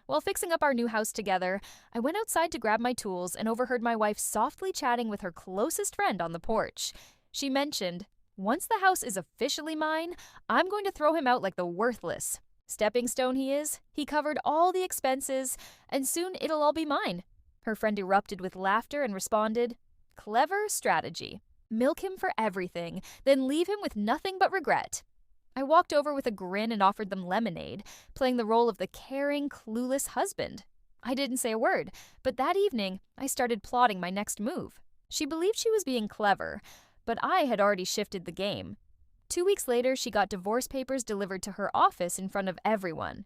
While fixing up our new house together, I went outside to grab my tools and overheard my wife softly chatting with her closest friend on the porch. She mentioned, "Once the house is officially mine, I'm going to throw him out like the worthless stepping stone he is. He covered all the expenses, and soon it'll all be mine." Her friend erupted with laughter and responded, "Clever strategy. Milk him for everything, then leave him with nothing but regret." I walked over with a grin and offered them lemonade, playing the role of the caring, clueless husband. I didn't say a word, but that evening, I started plotting my next move. She believed she was being clever, but I had already shifted the game. 2 weeks later, she got divorce papers delivered to her office in front of everyone.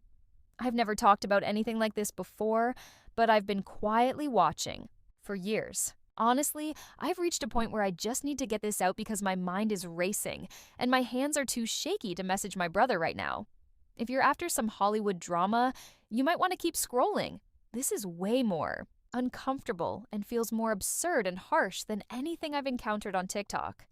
I've never talked about anything like this before, but I've been quietly watching for years. Honestly, I've reached a point where I just need to get this out because my mind is racing, and my hands are too shaky to message my brother right now. If you're after some Hollywood drama, you might want to keep scrolling. This is way more uncomfortable and feels more absurd and harsh than anything I've encountered on TikTok.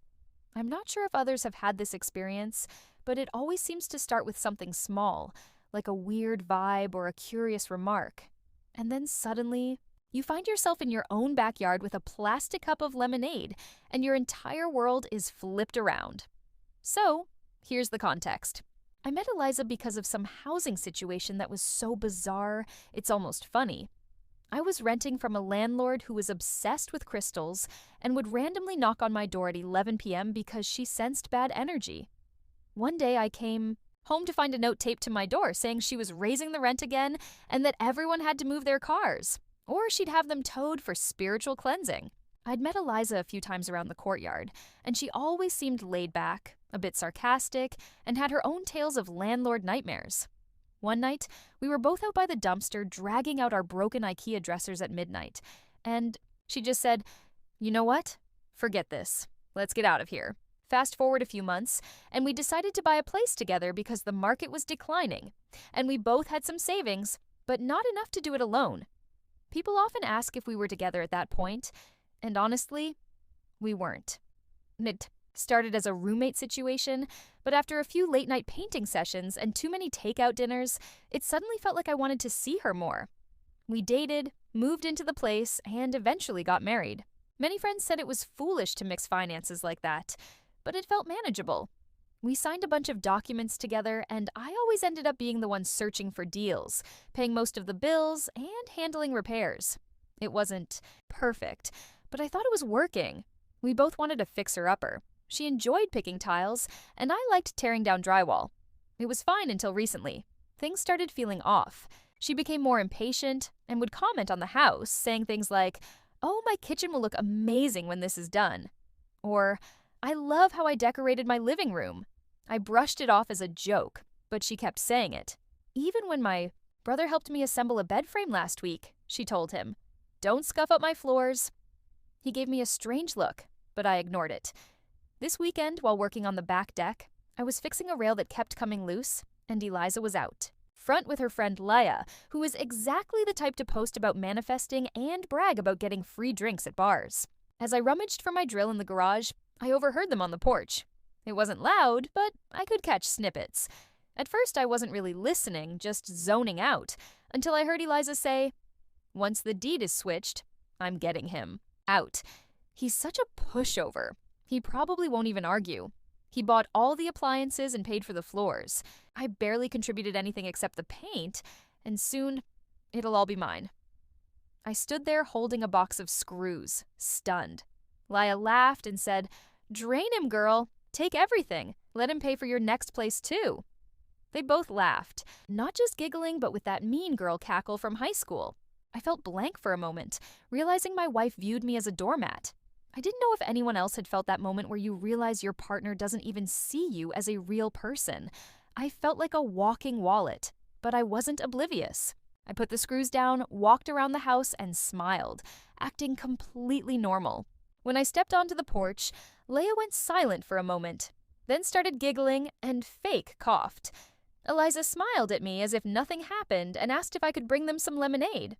I'm not sure if others have had this experience, but it always seems to start with something small, like a weird vibe or a curious remark. And then suddenly, you find yourself in your own backyard with a plastic cup of lemonade, and your entire world is flipped around. So, here's the context. I met Eliza because of some housing situation that was so bizarre, it's almost funny. I was renting from a landlord who was obsessed with crystals and would randomly knock on my door at 11 p.m. because she sensed bad energy. One day I came home to find a note taped to my door saying she was raising the rent again and that everyone had to move their cars, or she'd have them towed for spiritual cleansing. I'd met Eliza a few times around the courtyard, and she always seemed laid back, a bit sarcastic, and had her own tales of landlord nightmares. One night, we were both out by the dumpster dragging out our broken IKEA dressers at midnight, and she just said, "You know what? Forget this. Let's get out of here." Fast forward a few months, and we decided to buy a place together because the market was declining, and we both had some savings, but not enough to do it alone. People often ask if we were together at that point, and honestly, we weren't. It started as a roommate situation, but after a few late-night painting sessions and too many takeout dinners, it suddenly felt like I wanted to see her more. We dated, moved into the place, and eventually got married. Many friends said it was foolish to mix finances like that, but it felt manageable. We signed a bunch of documents together, and I always ended up being the one searching for deals, paying most of the bills, and handling repairs. It wasn't perfect, but I thought it was working. We both wanted a fixer-upper. She enjoyed picking tiles, and I liked tearing down drywall. It was fine until recently. Things started feeling off. She became more impatient and would comment on the house, saying things like, "Oh, my kitchen will look amazing when this is done." Or, "I love how I decorated my living room." I brushed it off as a joke, but she kept saying it. Even when my brother helped me assemble a bed frame last week, she told him, "Don't scuff up my floors." He gave me a strange look, but I ignored it. This weekend, while working on the back deck, I was fixing a rail that kept coming loose, and Eliza was out, front with her friend Leia, who is exactly the type to post about manifesting and brag about getting free drinks at bars. As I rummaged for my drill in the garage, I overheard them on the porch. It wasn't loud, but I could catch snippets. At first, I wasn't really listening, just zoning out, until I heard Eliza say, "Once the deed is switched, I'm getting him out. He's such a pushover. He probably won't even argue. He bought all the appliances and paid for the floors. I barely contributed anything except the paint, and soon it'll all be mine." I stood there holding a box of screws, stunned. Leia laughed and said, "Drain him, girl. Take everything. Let him pay for your next place, too." They both laughed, not just giggling, but with that mean girl cackle from high school. I felt blank for a moment, realizing my wife viewed me as a doormat. I didn't know if anyone else had felt that moment where you realize your partner doesn't even see you as a real person. I felt like a walking wallet, but I wasn't oblivious. I put the screws down, walked around the house, and smiled, acting completely normal. When I stepped onto the porch, Leia went silent for a moment, then started giggling and fake coughed. Eliza smiled at me as if nothing happened and asked if I could bring them some lemonade.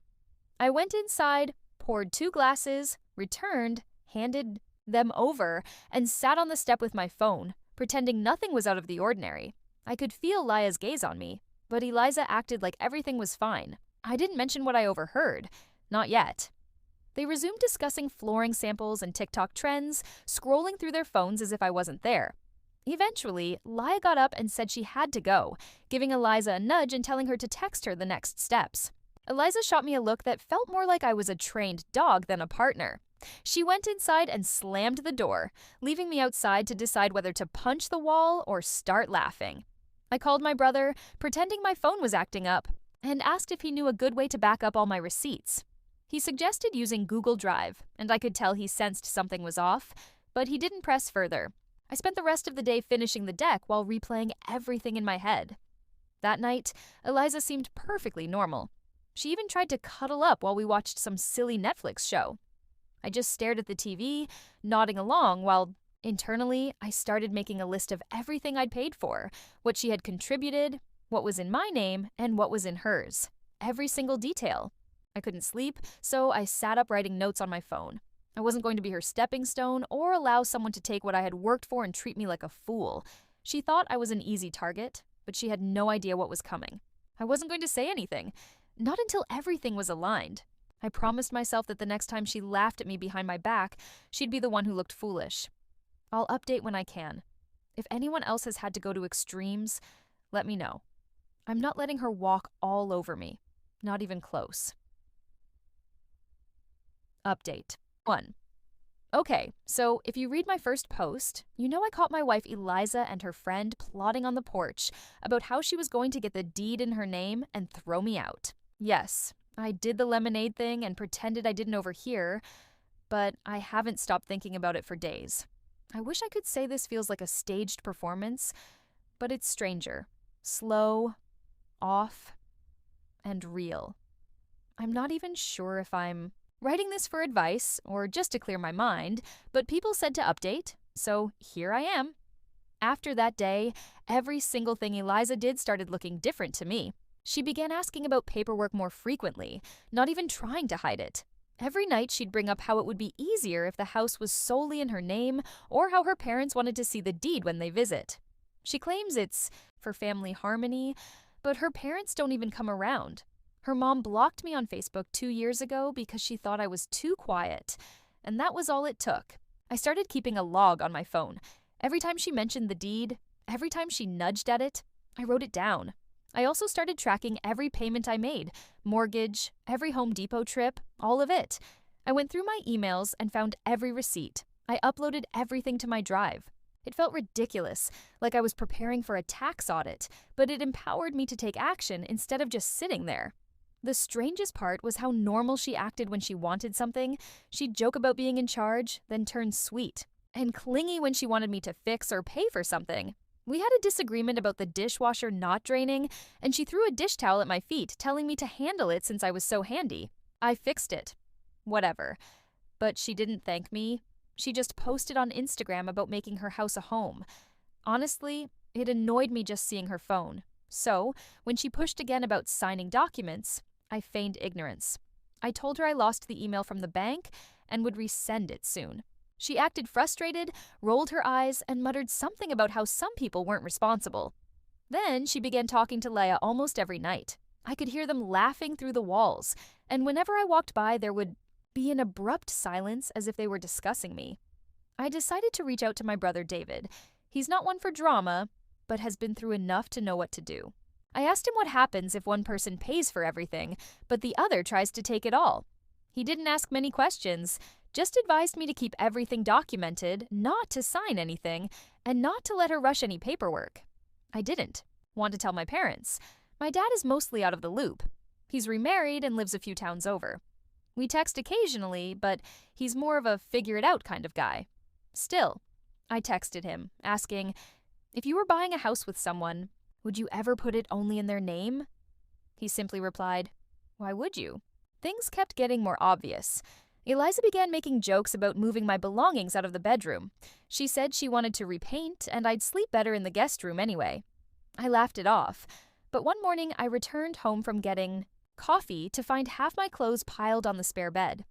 I went inside, poured 2 glasses, returned, handed them over, and sat on the step with my phone, pretending nothing was out of the ordinary. I could feel Leia's gaze on me, but Eliza acted like everything was fine. I didn't mention what I overheard. Not yet. They resumed discussing flooring samples and TikTok trends, scrolling through their phones as if I wasn't there. Eventually, Laya got up and said she had to go, giving Eliza a nudge and telling her to text her the next steps. Eliza shot me a look that felt more like I was a trained dog than a partner. She went inside and slammed the door, leaving me outside to decide whether to punch the wall or start laughing. I called my brother, pretending my phone was acting up, and asked if he knew a good way to back up all my receipts. He suggested using Google Drive, and I could tell he sensed something was off, but he didn't press further. I spent the rest of the day finishing the deck while replaying everything in my head. That night, Eliza seemed perfectly normal. She even tried to cuddle up while we watched some silly Netflix show. I just stared at the TV, nodding along, while internally I started making a list of everything I'd paid for, what she had contributed, what was in my name, and what was in hers. Every single detail. I couldn't sleep, so I sat up writing notes on my phone. I wasn't going to be her stepping stone or allow someone to take what I had worked for and treat me like a fool. She thought I was an easy target, but she had no idea what was coming. I wasn't going to say anything, not until everything was aligned. I promised myself that the next time she laughed at me behind my back, she'd be the one who looked foolish. I'll update when I can. If anyone else has had to go to extremes, let me know. I'm not letting her walk all over me, not even close. Update 1. Okay, so if you read my first post, you know I caught my wife Eliza and her friend plotting on the porch about how she was going to get the deed in her name and throw me out. Yes, I did the lemonade thing and pretended I didn't overhear, but I haven't stopped thinking about it for days. I wish I could say this feels like a staged performance, but it's stranger, slow, off, and real. I'm not even sure if I'm writing this for advice or just to clear my mind, but people said to update, so here I am. After that day, every single thing Eliza did started looking different to me. She began asking about paperwork more frequently, not even trying to hide it. Every night she'd bring up how it would be easier if the house was solely in her name or how her parents wanted to see the deed when they visit. She claims it's for family harmony, but her parents don't even come around. Her mom blocked me on Facebook 2 years ago because she thought I was too quiet, and that was all it took. I started keeping a log on my phone. Every time she mentioned the deed, every time she nudged at it, I wrote it down. I also started tracking every payment I made, mortgage, every Home Depot trip, all of it. I went through my emails and found every receipt. I uploaded everything to my drive. It felt ridiculous, like I was preparing for a tax audit, but it empowered me to take action instead of just sitting there. The strangest part was how normal she acted when she wanted something. She'd joke about being in charge, then turn sweet, and clingy when she wanted me to fix or pay for something. We had a disagreement about the dishwasher not draining, and she threw a dish towel at my feet, telling me to handle it since I was so handy. I fixed it. Whatever. But she didn't thank me. She just posted on Instagram about making her house a home. Honestly, it annoyed me just seeing her phone. So, when she pushed again about signing documents, I feigned ignorance. I told her I lost the email from the bank and would resend it soon. She acted frustrated, rolled her eyes, and muttered something about how some people weren't responsible. Then she began talking to Leia almost every night. I could hear them laughing through the walls, and whenever I walked by, there would be an abrupt silence as if they were discussing me. I decided to reach out to my brother David. He's not one for drama, but has been through enough to know what to do. I asked him what happens if one person pays for everything, but the other tries to take it all. He didn't ask many questions, just advised me to keep everything documented, not to sign anything, and not to let her rush any paperwork. I didn't want to tell my parents. My dad is mostly out of the loop. He's remarried and lives a few towns over. We text occasionally, but he's more of a figure-it-out kind of guy. Still, I texted him, asking, if you were buying a house with someone, would you ever put it only in their name? He simply replied, why would you? Things kept getting more obvious. Eliza began making jokes about moving my belongings out of the bedroom. She said she wanted to repaint, and I'd sleep better in the guest room anyway. I laughed it off, but one morning I returned home from getting coffee to find half my clothes piled on the spare bed.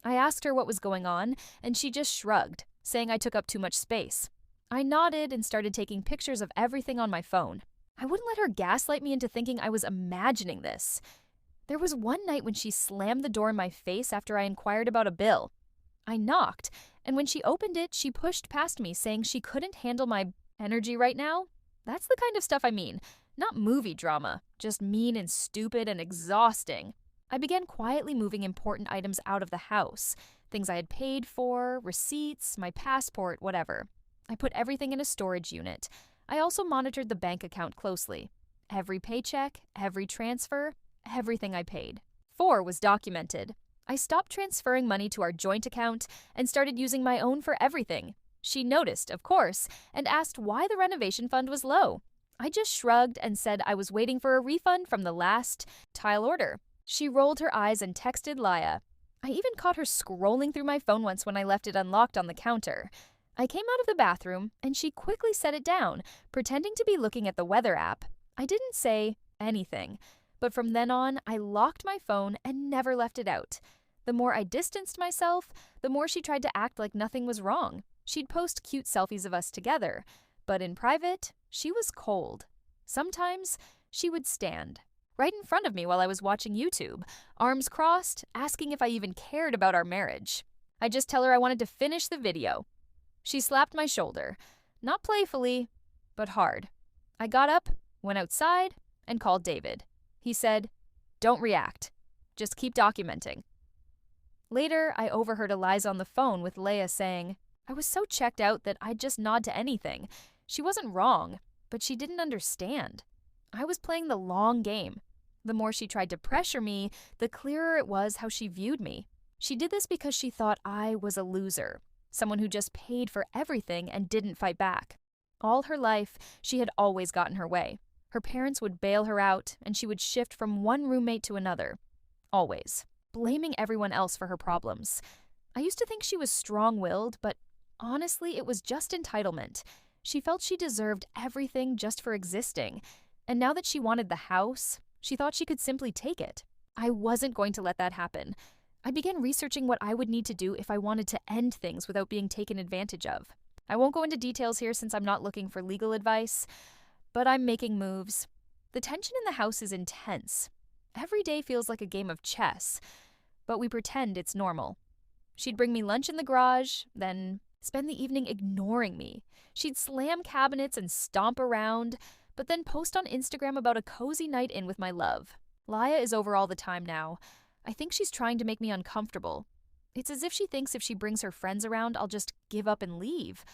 I asked her what was going on, and she just shrugged, saying I took up too much space. I nodded and started taking pictures of everything on my phone. I wouldn't let her gaslight me into thinking I was imagining this. There was one night when she slammed the door in my face after I inquired about a bill. I knocked, and when she opened it, she pushed past me, saying she couldn't handle my energy right now. That's the kind of stuff I mean. Not movie drama, just mean and stupid and exhausting. I began quietly moving important items out of the house. Things I had paid for, receipts, my passport, whatever. I put everything in a storage unit. I also monitored the bank account closely. Every paycheck, every transfer, everything I paid. 4 was documented. I stopped transferring money to our joint account and started using my own for everything. She noticed, of course, and asked why the renovation fund was low. I just shrugged and said I was waiting for a refund from the last tile order. She rolled her eyes and texted Laya. I even caught her scrolling through my phone once when I left it unlocked on the counter. I came out of the bathroom, and she quickly set it down, pretending to be looking at the weather app. I didn't say anything, but from then on, I locked my phone and never left it out. The more I distanced myself, the more she tried to act like nothing was wrong. She'd post cute selfies of us together, but in private, she was cold. Sometimes, she would stand right in front of me while I was watching YouTube, arms crossed, asking if I even cared about our marriage. I'd just tell her I wanted to finish the video. She slapped my shoulder, not playfully, but hard. I got up, went outside, and called David. He said, "Don't react. Just keep documenting." Later, I overheard Eliza on the phone with Leia saying, I was so checked out that I'd just nod to anything. She wasn't wrong, but she didn't understand. I was playing the long game. The more she tried to pressure me, the clearer it was how she viewed me. She did this because she thought I was a loser, someone who just paid for everything and didn't fight back. All her life, she had always gotten her way. Her parents would bail her out, and she would shift from one roommate to another. Always. Blaming everyone else for her problems. I used to think she was strong-willed, but honestly, it was just entitlement. She felt she deserved everything just for existing. And now that she wanted the house, she thought she could simply take it. I wasn't going to let that happen. I began researching what I would need to do if I wanted to end things without being taken advantage of. I won't go into details here since I'm not looking for legal advice, but I'm making moves. The tension in the house is intense. Every day feels like a game of chess, but we pretend it's normal. She'd bring me lunch in the garage, then spend the evening ignoring me. She'd slam cabinets and stomp around, but then post on Instagram about a cozy night in with my love. Laya is over all the time now. I think she's trying to make me uncomfortable. It's as if she thinks if she brings her friends around, I'll just give up and leave.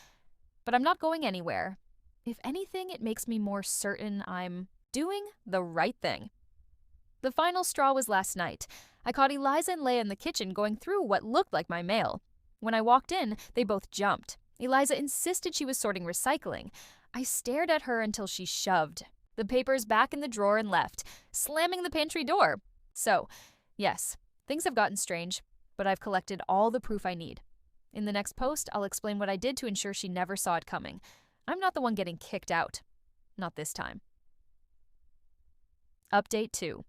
But I'm not going anywhere. If anything, it makes me more certain I'm doing the right thing. The final straw was last night. I caught Eliza and Leia in the kitchen going through what looked like my mail. When I walked in, they both jumped. Eliza insisted she was sorting recycling. I stared at her until she shoved the papers back in the drawer and left, slamming the pantry door. So, yes, things have gotten strange, but I've collected all the proof I need. In the next post, I'll explain what I did to ensure she never saw it coming. I'm not the one getting kicked out. Not this time. Update 2.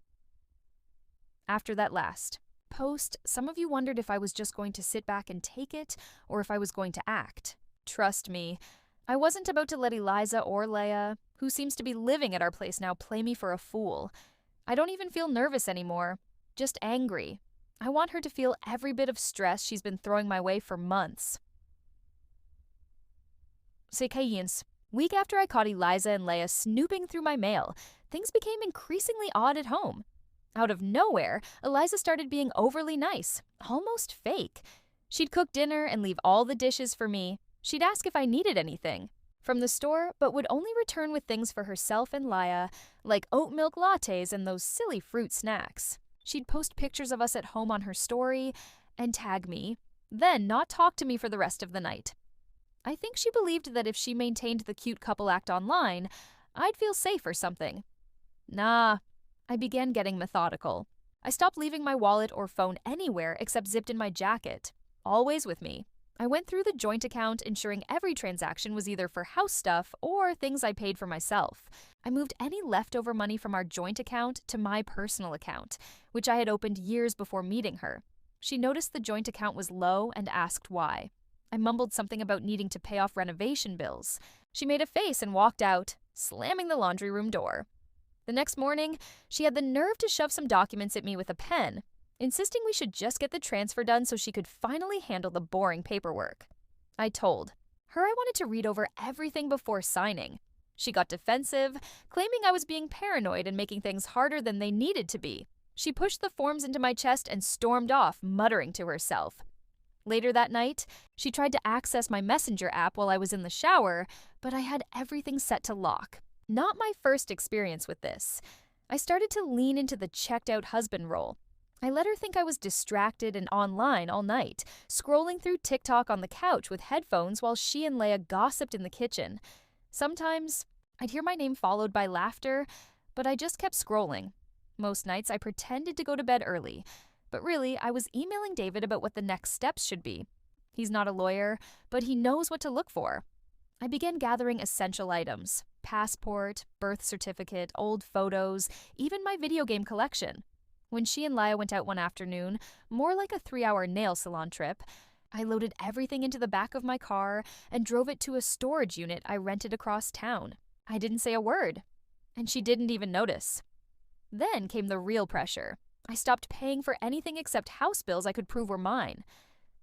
After that last post, some of you wondered if I was just going to sit back and take it or if I was going to act. Trust me, I wasn't about to let Eliza or Leia, who seems to be living at our place now, play me for a fool. I don't even feel nervous anymore, just angry. I want her to feel every bit of stress she's been throwing my way for months. Sekayins. Week after I caught Eliza and Leia snooping through my mail, things became increasingly odd at home. Out of nowhere, Eliza started being overly nice, almost fake. She'd cook dinner and leave all the dishes for me. She'd ask if I needed anything from the store, but would only return with things for herself and Laya, like oat milk lattes and those silly fruit snacks. She'd post pictures of us at home on her story and tag me, then not talk to me for the rest of the night. I think she believed that if she maintained the cute couple act online, I'd feel safe or something. Nah. I began getting methodical. I stopped leaving my wallet or phone anywhere except zipped in my jacket, always with me. I went through the joint account, ensuring every transaction was either for house stuff or things I paid for myself. I moved any leftover money from our joint account to my personal account, which I had opened years before meeting her. She noticed the joint account was low and asked why. I mumbled something about needing to pay off renovation bills. She made a face and walked out, slamming the laundry room door. The The next morning, she had the nerve to shove some documents at me with a pen, insisting we should just get the transfer done so she could finally handle the boring paperwork. I told her I wanted to read over everything before signing. She got defensive, claiming I was being paranoid and making things harder than they needed to be. She pushed the forms into my chest and stormed off, muttering to herself. Later that night, she tried to access my Messenger app while I was in the shower, but I had everything set to lock. Not my first experience with this. I started to lean into the checked-out husband role. I let her think I was distracted and online all night, scrolling through TikTok on the couch with headphones while she and Leia gossiped in the kitchen. Sometimes, I'd hear my name followed by laughter, but I just kept scrolling. Most nights, I pretended to go to bed early, but really, I was emailing David about what the next steps should be. He's not a lawyer, but he knows what to look for. I began gathering essential items: passport, birth certificate, old photos, even my video game collection. When she and Leia went out one afternoon, more like a 3-hour nail salon trip, I loaded everything into the back of my car and drove it to a storage unit I rented across town. I didn't say a word, and she didn't even notice. Then came the real pressure. I stopped paying for anything except house bills I could prove were mine.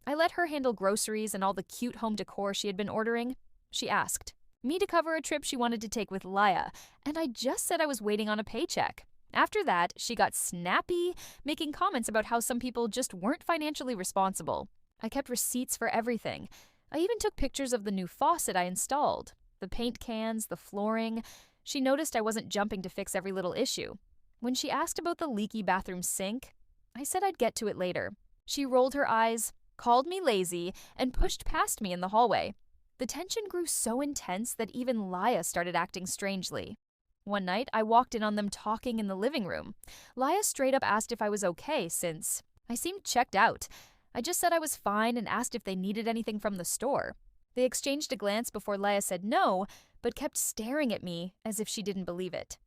I let her handle groceries and all the cute home decor she had been ordering. She asked me to cover a trip she wanted to take with Leia, and I just said I was waiting on a paycheck. After that, she got snappy, making comments about how some people just weren't financially responsible. I kept receipts for everything. I even took pictures of the new faucet I installed, the paint cans, the flooring. She noticed I wasn't jumping to fix every little issue. When she asked about the leaky bathroom sink, I said I'd get to it later. She rolled her eyes, called me lazy, and pushed past me in the hallway. The tension grew so intense that even Leia started acting strangely. One night, I walked in on them talking in the living room. Leia straight up asked if I was okay since I seemed checked out. I just said I was fine and asked if they needed anything from the store. They exchanged a glance before Leia said no, but kept staring at me as if she didn't believe it.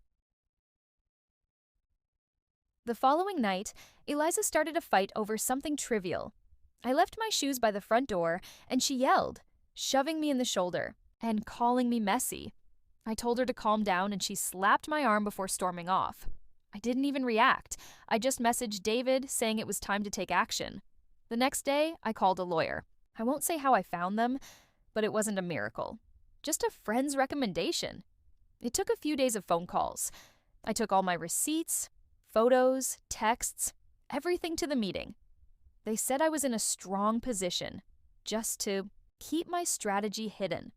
The following night, Eliza started a fight over something trivial. I left my shoes by the front door, and she yelled, shoving me in the shoulder and calling me messy. I told her to calm down, and she slapped my arm before storming off. I didn't even react. I just messaged David saying it was time to take action. The next day, I called a lawyer. I won't say how I found them, but it wasn't a miracle. Just a friend's recommendation. It took a few days of phone calls. I took all my receipts, photos, texts, everything to the meeting. They said I was in a strong position, just to keep my strategy hidden.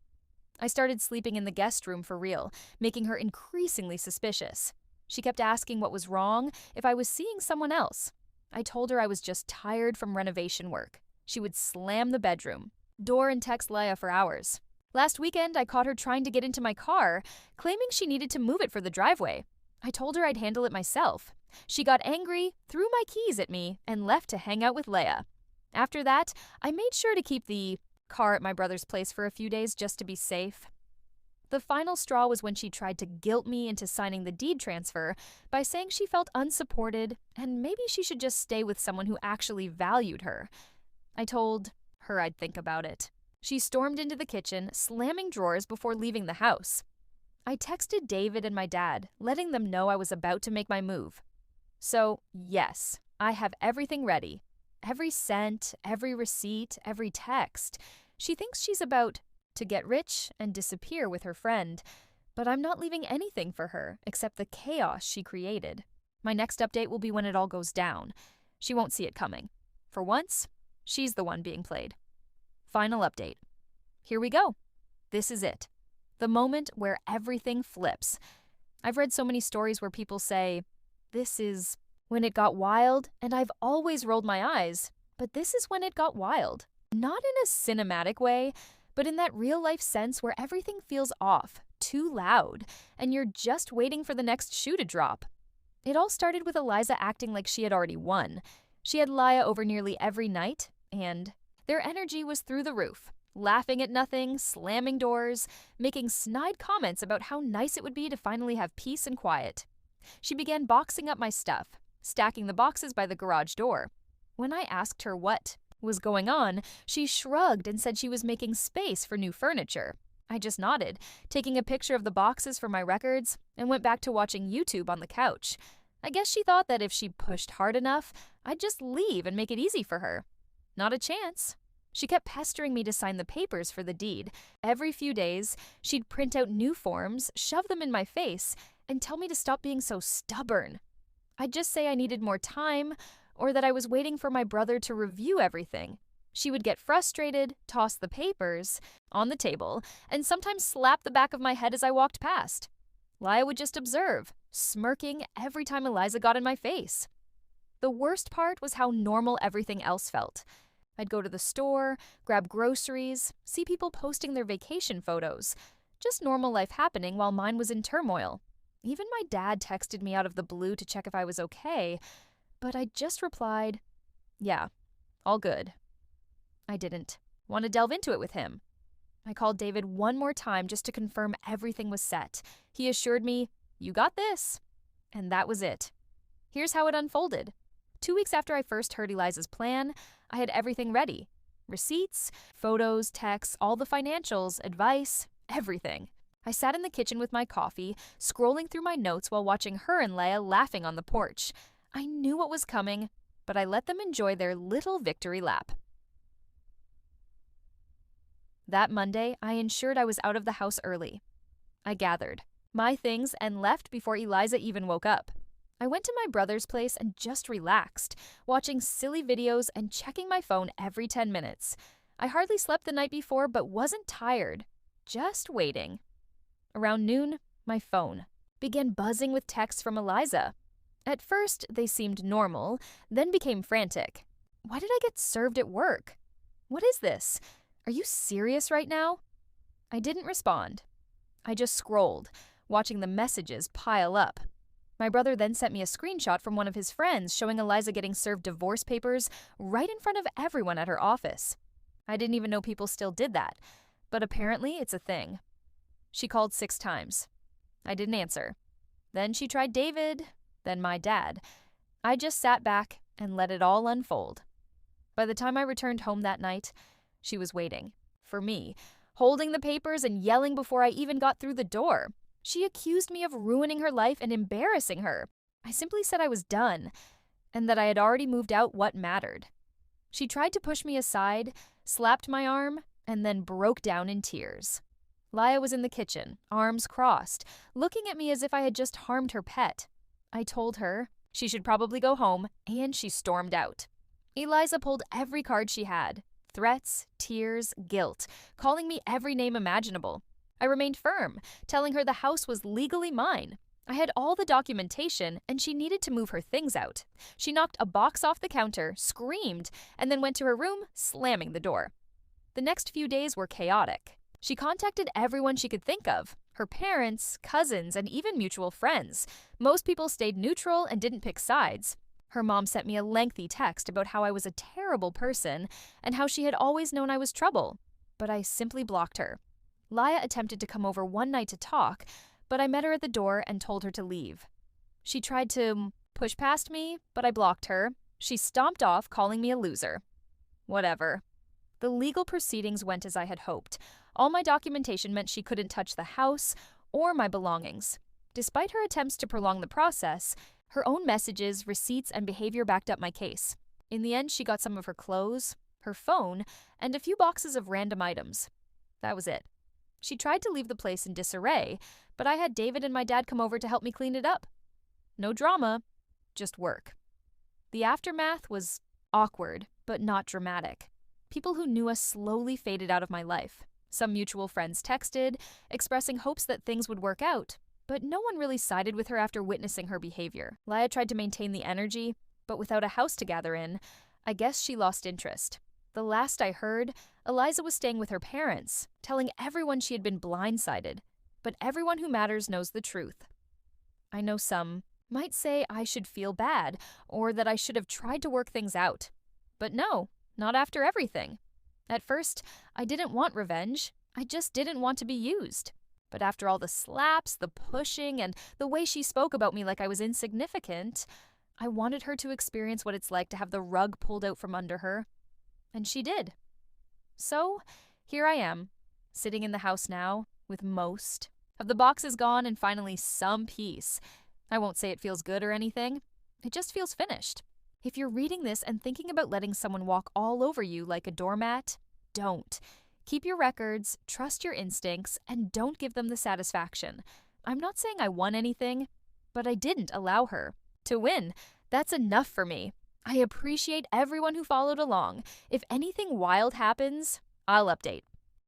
I started sleeping in the guest room for real, making her increasingly suspicious. She kept asking what was wrong, if I was seeing someone else. I told her I was just tired from renovation work. She would slam the bedroom door and text Leia for hours. Last weekend, I caught her trying to get into my car, claiming she needed to move it for the driveway. I told her I'd handle it myself. She got angry, threw my keys at me, and left to hang out with Leia. After that, I made sure to keep the car at my brother's place for a few days just to be safe. The final straw was when she tried to guilt me into signing the deed transfer by saying she felt unsupported and maybe she should just stay with someone who actually valued her. I told her I'd think about it. She stormed into the kitchen, slamming drawers before leaving the house. I texted David and my dad, letting them know I was about to make my move. So, yes, I have everything ready. Every cent, every receipt, every text. She thinks she's about to get rich and disappear with her friend, but I'm not leaving anything for her except the chaos she created. My next update will be when it all goes down. She won't see it coming. For once, she's the one being played. Final update. Here we go. This is it. The moment where everything flips. I've read so many stories where people say, this is when it got wild, and I've always rolled my eyes, but this is when it got wild. Not in a cinematic way, but in that real-life sense where everything feels off, too loud, and you're just waiting for the next shoe to drop. It all started with Eliza acting like she had already won. She had Leia over nearly every night, and their energy was through the roof, laughing at nothing, slamming doors, making snide comments about how nice it would be to finally have peace and quiet. She began boxing up my stuff, stacking the boxes by the garage door. When I asked her what was going on, she shrugged and said she was making space for new furniture. I just nodded, taking a picture of the boxes for my records, and went back to watching YouTube on the couch. I guess she thought that if she pushed hard enough, I'd just leave and make it easy for her. Not a chance. She kept pestering me to sign the papers for the deed. Every few days, she'd print out new forms, shove them in my face, and tell me to stop being so stubborn. I'd just say I needed more time, or that I was waiting for my brother to review everything. She would get frustrated, toss the papers on the table, and sometimes slap the back of my head as I walked past. Laya would just observe, smirking every time Eliza got in my face. The worst part was how normal everything else felt. I'd go to the store, grab groceries, see people posting their vacation photos. Just normal life happening while mine was in turmoil. Even my dad texted me out of the blue to check if I was okay, but I just replied, "Yeah, all good." I didn't want to delve into it with him. I called David one more time just to confirm everything was set. He assured me, "You got this." And that was it. Here's how it unfolded. 2 weeks after I first heard Eliza's plan, I had everything ready. Receipts, photos, texts, all the financials, advice, everything. I sat in the kitchen with my coffee, scrolling through my notes while watching her and Leia laughing on the porch. I knew what was coming, but I let them enjoy their little victory lap. That Monday, I ensured I was out of the house early. I gathered my things and left before Eliza even woke up. I went to my brother's place and just relaxed, watching silly videos and checking my phone every 10 minutes. I hardly slept the night before but wasn't tired, just waiting. Around noon, my phone began buzzing with texts from Eliza. At first, they seemed normal, then became frantic. Why did I get served at work? What is this? Are you serious right now? I didn't respond. I just scrolled, watching the messages pile up. My brother then sent me a screenshot from one of his friends showing Eliza getting served divorce papers right in front of everyone at her office. I didn't even know people still did that, but apparently it's a thing. She called 6 times. I didn't answer. Then she tried David, then my dad. I just sat back and let it all unfold. By the time I returned home that night, she was waiting for me, holding the papers and yelling before I even got through the door. She accused me of ruining her life and embarrassing her. I simply said I was done, and that I had already moved out what mattered. She tried to push me aside, slapped my arm, and then broke down in tears. Laya was in the kitchen, arms crossed, looking at me as if I had just harmed her pet. I told her she should probably go home, and she stormed out. Eliza pulled every card she had. Threats, tears, guilt, calling me every name imaginable. I remained firm, telling her the house was legally mine. I had all the documentation, and she needed to move her things out. She knocked a box off the counter, screamed, and then went to her room, slamming the door. The next few days were chaotic. She contacted everyone she could think of, her parents, cousins, and even mutual friends. Most people stayed neutral and didn't pick sides. Her mom sent me a lengthy text about how I was a terrible person and how she had always known I was trouble, but I simply blocked her. Laya attempted to come over one night to talk, but I met her at the door and told her to leave. She tried to push past me, but I blocked her. She stomped off, calling me a loser. Whatever. The legal proceedings went as I had hoped. All my documentation meant she couldn't touch the house or my belongings. Despite her attempts to prolong the process, her own messages, receipts, and behavior backed up my case. In the end, she got some of her clothes, her phone, and a few boxes of random items. That was it. She tried to leave the place in disarray, but I had David and my dad come over to help me clean it up. No drama, just work. The aftermath was awkward, but not dramatic. People who knew us slowly faded out of my life. Some mutual friends texted, expressing hopes that things would work out, but no one really sided with her after witnessing her behavior. Laya tried to maintain the energy, but without a house to gather in, I guess she lost interest. The last I heard, Eliza was staying with her parents, telling everyone she had been blindsided, but everyone who matters knows the truth. I know some might say I should feel bad, or that I should have tried to work things out. But no, not after everything. At first, I didn't want revenge, I just didn't want to be used. But after all the slaps, the pushing, and the way she spoke about me like I was insignificant, I wanted her to experience what it's like to have the rug pulled out from under her. And she did. So, here I am, sitting in the house now, with most of the boxes gone and finally some peace. I won't say it feels good or anything. It just feels finished. If you're reading this and thinking about letting someone walk all over you like a doormat, don't. Keep your records, trust your instincts, and don't give them the satisfaction. I'm not saying I won anything, but I didn't allow her to win. That's enough for me. I appreciate everyone who followed along. If anything wild happens, I'll update.